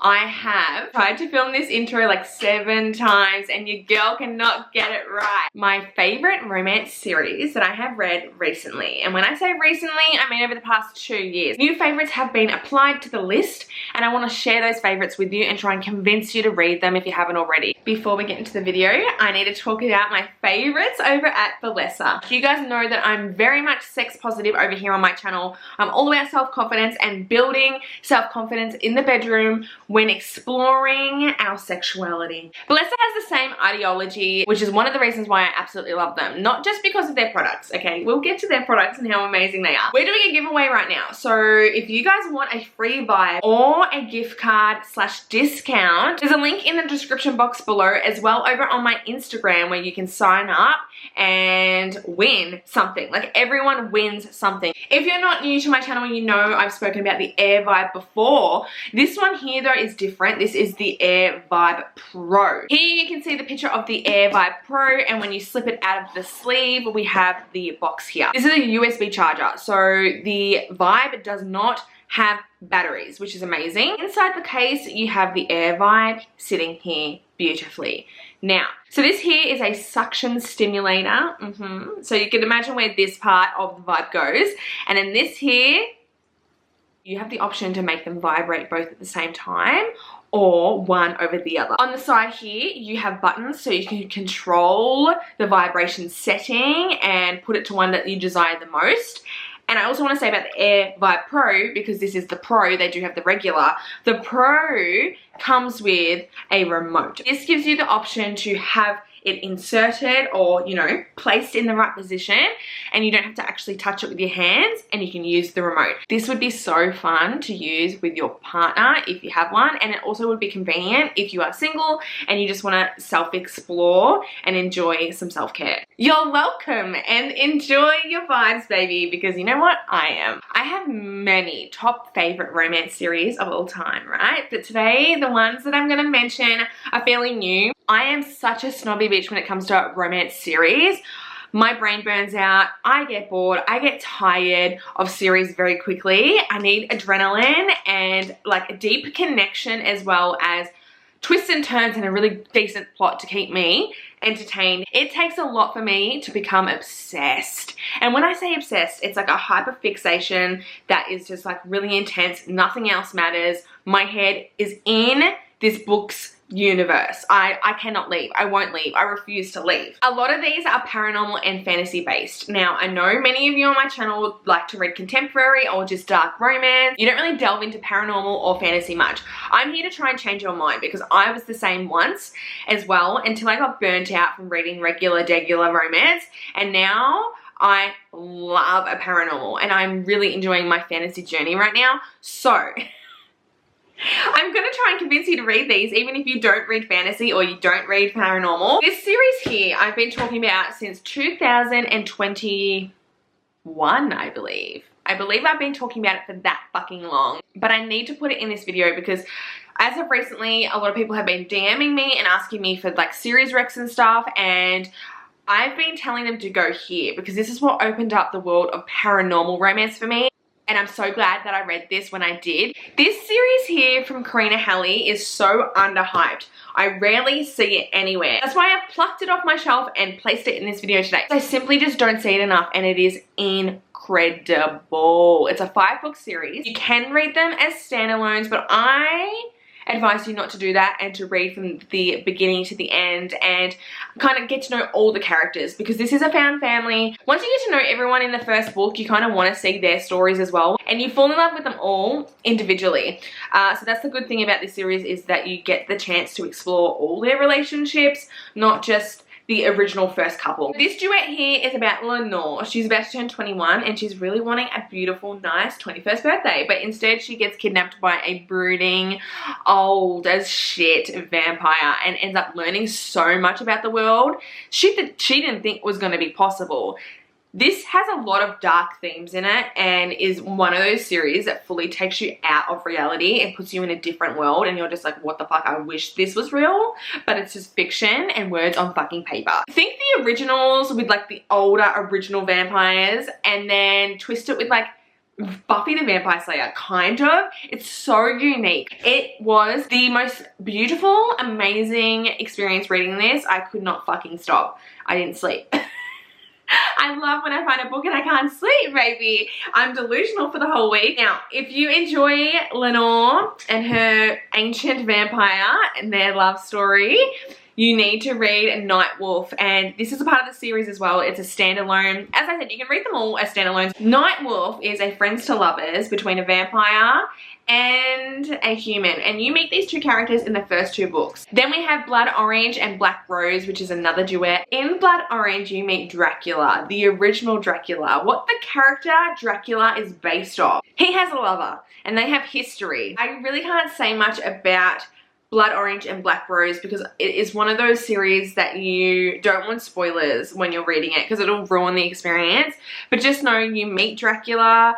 I have tried to film this intro like 7 times and your girl cannot get it right. My favorite romance series that I have read recently, and when I say recently, I mean over the past 2 years. New favorites have been applied to the list and I want to share those favorites with you and try and convince you to read them if you haven't already. Before we get into the video, I need to talk about my favorites over at Bessa. You guys know that I'm very much sex positive over here on my channel. I'm all about self-confidence and building self-confidence in the bedroom when exploring our sexuality. Bessa has the same ideology, which is one of the reasons why I absolutely love them. Not just because of their products, okay? We'll get to their products and how amazing they are. We're doing a giveaway right now. So if you guys want a free vibe or a gift card / discount, there's a link in the description box below, as well over on my Instagram, where you can sign up and win something. Like, everyone wins something. If you're not new to my channel, you know I've spoken about the Air Vibe before. This one here though is different. This is the Air Vibe Pro. Here you can see the picture of the Air Vibe Pro, and when you slip it out of the sleeve, we have the box here. This is a USB charger, so the Vibe does not have batteries, which is amazing. Inside the case, you have the Air Vibe sitting here beautifully. Now, so this here is a suction stimulator. So you can imagine where this part of the Vibe goes. And then this here, you have the option to make them vibrate both at the same time or one over the other. On the side here, you have buttons so you can control the vibration setting and put it to one that you desire the most. And I also want to say about the Air Vibe Pro, because this is the Pro, they do have the regular. The Pro comes with a remote. This gives you the option to have it inserted or, you know, placed in the right position, and you don't have to actually touch it with your hands, and you can use the remote. This would be so fun to use with your partner if you have one, and it also would be convenient if you are single and you just want to self-explore and enjoy some self-care. You're welcome, and enjoy your vibes, baby, because you know what? I am. I have many top favorite romance series of all time, right? But today, the ones that I'm going to mention are fairly new. I am such a snobby bitch when it comes to romance series. My brain burns out, I get bored, I get tired of series very quickly. I need adrenaline and like a deep connection, as well as twists and turns and a really decent plot to keep me entertained. It takes a lot for me to become obsessed. And when I say obsessed, it's like a hyper fixation that is just like really intense. Nothing else matters. My head is in this book's universe. I cannot leave. I won't leave. I refuse to leave. A lot of these are paranormal and fantasy based. Now, I know many of you on my channel would like to read contemporary or just dark romance. You don't really delve into paranormal or fantasy much. I'm here to try and change your mind, because I was the same once as well, until I got burnt out from reading regular romance, and now I love a paranormal, and I'm really enjoying my fantasy journey right now. So I'm going to try and convince you to read these, even if you don't read fantasy or you don't read paranormal. This series here I've been talking about since 2021, I believe. I believe I've been talking about it for that fucking long. But I need to put it in this video because as of recently, a lot of people have been DMing me and asking me for like series recs and stuff, and I've been telling them to go here because this is what opened up the world of paranormal romance for me. And I'm so glad that I read this when I did. This series here from Karina Halley is so underhyped. I rarely see it anywhere. That's why I've plucked it off my shelf and placed it in this video today. I simply just don't see it enough, and it is incredible. It's a 5-book series. You can read them as standalones, but I advise you not to do that and to read from the beginning to the end and kind of get to know all the characters, because this is a found family. Once you get to know everyone in the first book, you kind of want to see their stories as well, and you fall in love with them all individually. So that's the good thing about this series, is that you get the chance to explore all their relationships, not just the original first couple. This duet here is about Lenore. She's about to turn 21 and she's really wanting a beautiful, nice 21st birthday, but instead she gets kidnapped by a brooding, old as shit vampire and ends up learning so much about the world she didn't think was going to be possible. This has a lot of dark themes in it and is one of those series that fully takes you out of reality and puts you in a different world, and you're just like, what the fuck, I wish this was real, but it's just fiction and words on fucking paper. Think the originals with like the older original vampires and then twist it with like Buffy the Vampire Slayer, kind of. It's so unique. It was the most beautiful, amazing experience reading this. I could not fucking stop. I didn't sleep. I love when I find a book and I can't sleep, baby. I'm delusional for the whole week. Now, if you enjoy Lenore and her ancient vampire and their love story, you need to read Night Wolf, and this is a part of the series as well. It's a standalone. As I said, you can read them all as standalones. Night Wolf is a friends to lovers between a vampire and a human, and you meet these two characters in the first two books. Then we have Blood Orange and Black Rose, which is another duet. In Blood Orange, you meet Dracula, the original Dracula, what the character Dracula is based off. He has a lover, and they have history. I really can't say much about Blood Orange and Black Rose because it is one of those series that you don't want spoilers when you're reading it because it'll ruin the experience. But just know you meet Dracula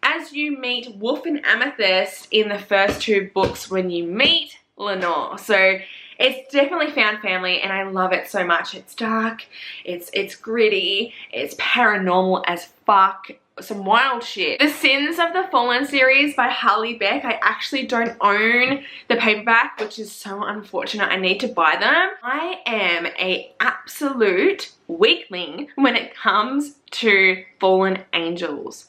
as you meet Wolf and Amethyst in the first two books when you meet Lenore. So it's definitely found family and I love it so much. It's dark, it's gritty, it's paranormal as fuck. Some wild shit. The Sins of the Fallen series by Harley Beck. I actually don't own the paperback, which is so unfortunate. I need to buy them. I am a absolute weakling when it comes to fallen angels.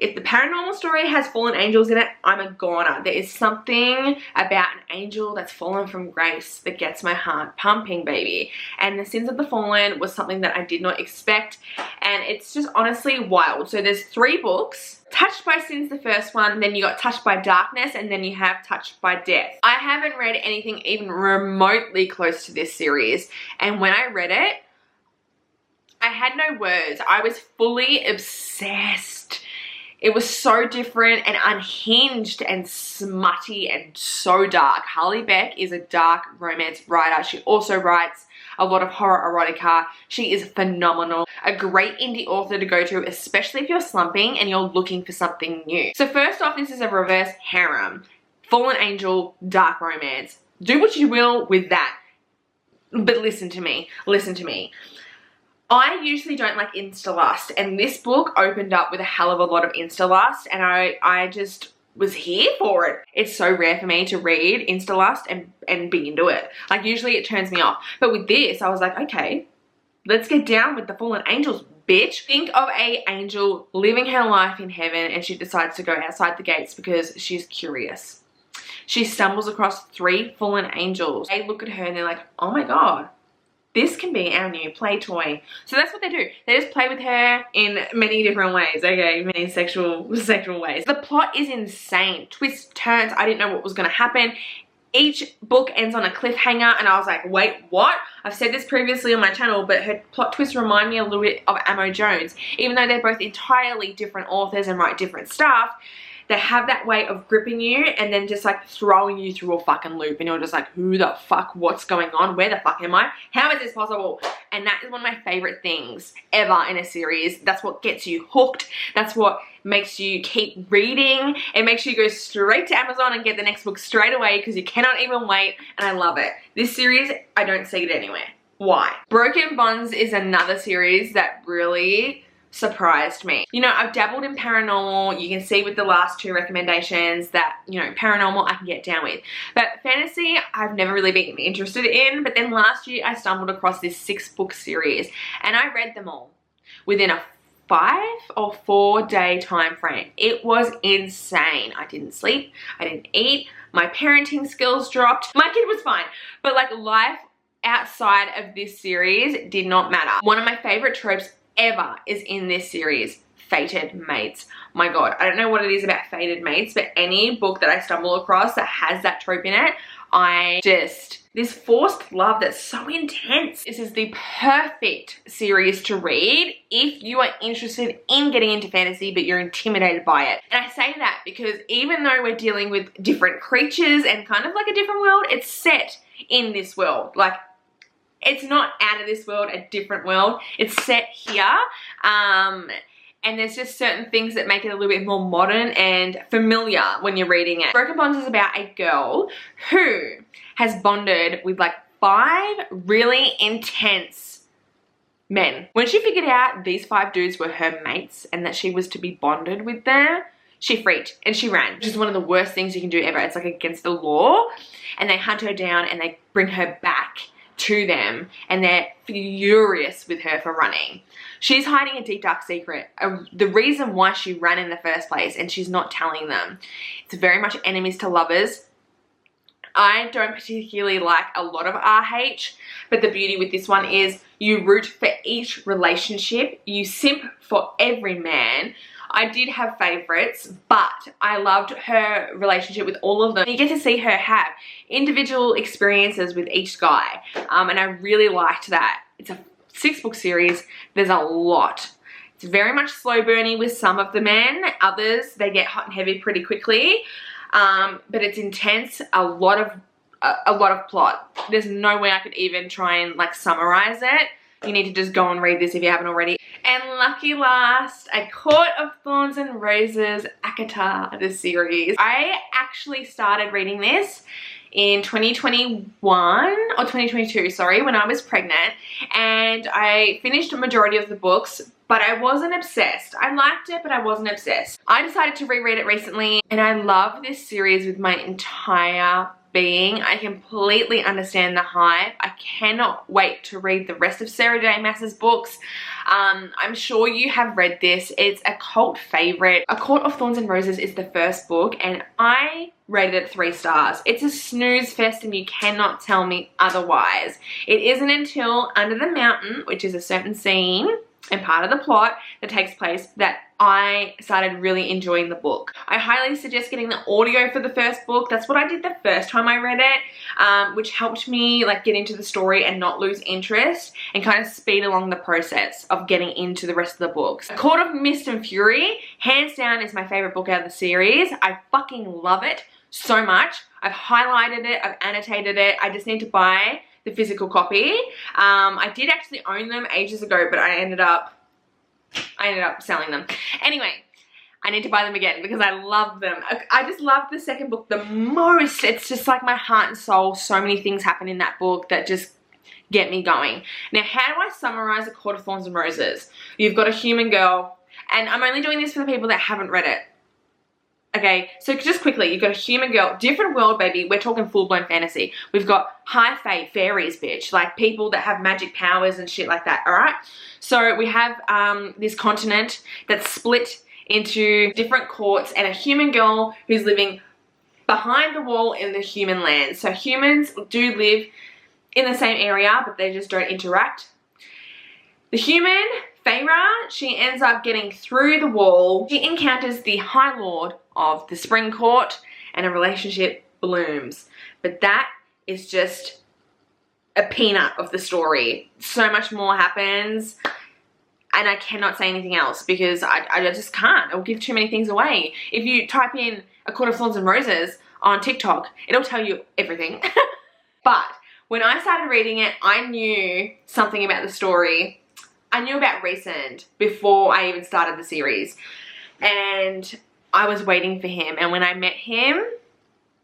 If the paranormal story has fallen angels in it, I'm a goner. There is something about an angel that's fallen from grace that gets my heart pumping, baby. And The Sins of the Fallen was something that I did not expect. And it's just honestly wild. So there's 3 books. Touched by Sin's the first one, then you got Touched by Darkness, and then you have Touched by Death. I haven't read anything even remotely close to this series. And when I read it, I had no words. I was fully obsessed. It was so different and unhinged and smutty and so dark. Harley Beck is a dark romance writer. She also writes a lot of horror erotica. She is phenomenal. A great indie author to go to, especially if you're slumping and you're looking for something new. So first off, this is a reverse harem. Fallen angel, dark romance. Do what you will with that. But listen to me. Listen to me. I usually don't like insta-lust, and this book opened up with a hell of a lot of insta-lust, and I just was here for it. It's so rare for me to read insta-lust and be into it. Like, usually it turns me off. But with this, I was like, okay, let's get down with the fallen angels, bitch. Think of a angel living her life in heaven, and she decides to go outside the gates because she's curious. She stumbles across 3 fallen angels. They look at her and they're like, oh my God. This can be our new play toy. So that's what they do. They just play with her in many different ways, okay? Many sexual ways. The plot is insane. Twists, turns. I didn't know what was going to happen. Each book ends on a cliffhanger and I was like, wait, what? I've said this previously on my channel, but her plot twists remind me a little bit of Amo Jones. Even though they're both entirely different authors and write different stuff, they have that way of gripping you and then just like throwing you through a fucking loop and you're just like, who the fuck, what's going on, where the fuck am I, how is this possible? And that is one of my favorite things ever in a series. That's what gets you hooked. That's what makes you keep reading. It makes you go straight to Amazon and get the next book straight away because you cannot even wait, and I love it. This series, I don't see it anywhere. Why? Broken Bonds is another series that really surprised me. You know, I've dabbled in paranormal. You can see with the last 2 recommendations that, you know, paranormal I can get down with. But fantasy, I've never really been interested in. But then last year, I stumbled across this 6-book series and I read them all within a 5 or 4 day time frame. It was insane. I didn't sleep. I didn't eat. My parenting skills dropped. My kid was fine. But like, life outside of this series did not matter. One of my favorite tropes ever is in this series, fated mates. My God, I don't know what it is about fated mates, but any book that I stumble across that has that trope in it, this forced love that's so intense. This is the perfect series to read if you are interested in getting into fantasy but you're intimidated by it. And I say that because even though we're dealing with different creatures and kind of like a different world, it's set in this world. Like, it's not out of this world, a different world. It's set here. And there's just certain things that make it a little bit more modern and familiar when you're reading it. Broken Bonds is about a girl who has bonded with like 5 really intense men. When she figured out these 5 dudes were her mates and that she was to be bonded with them, she freaked and she ran, which is one of the worst things you can do ever. It's like against the law. And they hunt her down and they bring her back to them, and they're furious with her for running. She's hiding a deep dark secret, the reason why she ran in the first place, and she's not telling them. It's very much enemies to lovers. I don't particularly like a lot of RH, but the beauty with this one is you root for each relationship, you simp for every man. I did have favorites, but I loved her relationship with all of them. You get to see her have individual experiences with each guy, and I really liked that. It's a 6-book series. There's a lot. It's very much slow burning with some of the men. Others, they get hot and heavy pretty quickly, but it's intense. A lot of plot. There's no way I could even try and like summarize it. You need to just go and read this if you haven't already. And lucky last, A Court of Thorns and Roses, Akata, the series. I actually started reading this in 2021 or 2022, sorry, when I was pregnant, and I finished a majority of the books, but I wasn't obsessed. I liked it, but I wasn't obsessed. I decided to reread it recently, and I love this series with my entire being. I completely understand the hype. I cannot wait to read the rest of Sarah J Maas's books. I'm sure you have read this. It's a cult favorite. A Court of Thorns and Roses is the first book, and I rated it 3 stars. It's a snooze fest, and you cannot tell me otherwise. It isn't until Under the Mountain, which is a certain scene and part of the plot that takes place, that I started really enjoying the book. I highly suggest getting the audio for the first book. That's what I did the first time I read it, which helped me like get into the story and not lose interest and kind of speed along the process of getting into the rest of the books. A Court of Mist and Fury, hands down, is my favorite book out of the series. I fucking love it so much. I've highlighted it, I've annotated it. I just need to buy the physical copy. I did actually own them ages ago, but I ended up selling them. Anyway, I need to buy them again because I love them. I just love the second book the most. It's just like my heart and soul. So many things happen in that book that just get me going. Now, how do I summarize A Court of Thorns and Roses? You've got a human girl, and I'm only doing this for the people that haven't read it. Okay, so just quickly, you've got a human girl, different world, baby. We're talking full-blown fantasy. We've got high fae, fairies, bitch, like people that have magic powers and shit like that, all right? So we have this continent that's split into different courts, and a human girl who's living behind the wall in the human land. So humans do live in the same area, but they just don't interact. The human, Feyre, she ends up getting through the wall. She encounters the High Lord of the Spring Court, and a relationship blooms. But that is just a peanut of the story. So much more happens, and I cannot say anything else because I just can't. It'll give too many things away. If you type in A Court of Thorns and Roses on TikTok, it'll tell you everything. But when I started reading it, I knew something about the story. I knew about Rhysand before I even started the series, and I was waiting for him. And when I met him,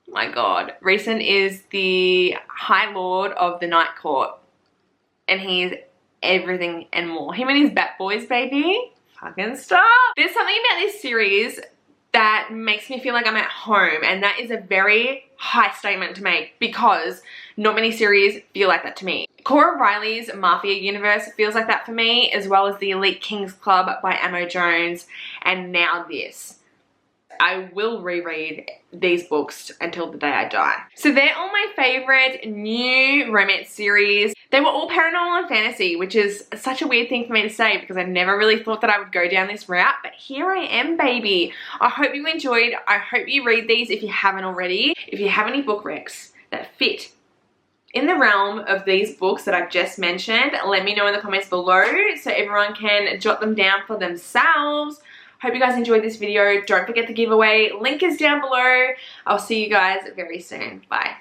my God, Rhysand is the High Lord of the Night Court, and he's everything and more. Him and his Bat Boys, baby. Fucking stop. There's something about this series that makes me feel like I'm at home, and that is a very high statement to make because not many series feel like that to me. Cora Riley's Mafia universe feels like that for me, as well as the Elite Kings Club by Amo Jones, and now this. I will reread these books until the day I die. So they're all my favorite new romance series. They were all paranormal and fantasy, which is such a weird thing for me to say because I never really thought that I would go down this route, but here I am, baby. I hope you enjoyed. I hope you read these if you haven't already. If you have any book recs that fit in the realm of these books that I've just mentioned, let me know in the comments below so everyone can jot them down for themselves. Hope you guys enjoyed this video. Don't forget the giveaway. Link is down below. I'll see you guys very soon. Bye.